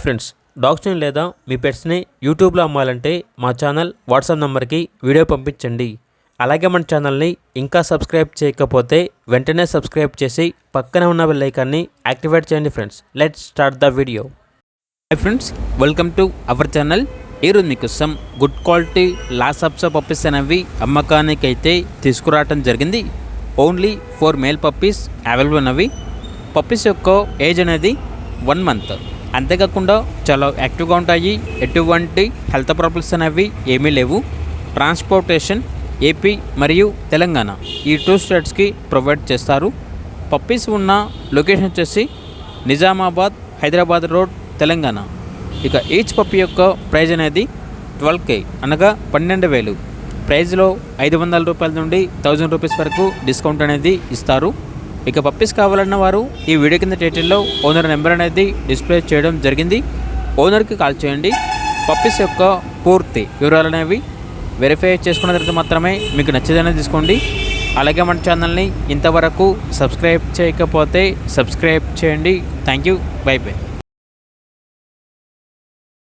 Friends, డాగ్స్ని లేదా మీ పెట్స్ని యూట్యూబ్లో అమ్మాలంటే మా ఛానల్ వాట్సాప్ నెంబర్కి వీడియో పంపించండి. అలాగే మన ఛానల్ని ఇంకా సబ్స్క్రైబ్ చేయకపోతే వెంటనే సబ్స్క్రైబ్ చేసి పక్కనే ఉన్న బెల్ ఐకాన్ని యాక్టివేట్ చేయండి. Friends, let's start the video. Hi friends, welcome to our channel. ఈరోజు మీకోసం good quality Lhasa Apso puppies అనేవి అమ్మకానికి అయితే తీసుకురావడం జరిగింది. ఓన్లీ 4 మేల్ పప్పీస్ అవైలబుల్ ఉన్నవి. పప్పీస్ యొక్క ఏజ్ అనేది 1 మంత్. అంతేకాకుండా చాలా యాక్టివ్గా ఉంటాయి. ఎటువంటి హెల్త్ ప్రాబ్లమ్స్ అనేవి ఏమీ లేవు. ట్రాన్స్పోర్టేషన్ ఏపీ మరియు తెలంగాణ ఈ 2 స్టేట్స్కి ప్రొవైడ్ చేస్తారు. పప్పీస్ ఉన్న లొకేషన్ వచ్చేసి నిజామాబాద్, హైదరాబాద్ రోడ్, తెలంగాణ. ఇక ఈచ్ పప్పీ యొక్క ప్రైజ్ అనేది 12K అనగా 12,000. ప్రైజ్లో 500 రూపాయల నుండి 1000 రూపీస్ వరకు డిస్కౌంట్ అనేది ఇస్తారు. ఇక పప్పీస్ కావాలన్న వారు ఈ వీడియో కింద టైటిల్లో ఓనర్ నెంబర్ అనేది డిస్ప్లే చేయడం జరిగింది. ఓనర్కి కాల్ చేయండి. పప్పీస్ యొక్క పూర్తి వివరాలు అనేవి వెరిఫై చేసుకున్న తర్వాత మాత్రమే మీకు నచ్చేదనే తీసుకోండి. అలాగే మన ఛానల్ని ఇంతవరకు సబ్స్క్రైబ్ చేయకపోతే సబ్స్క్రైబ్ చేయండి. Thank you. By by.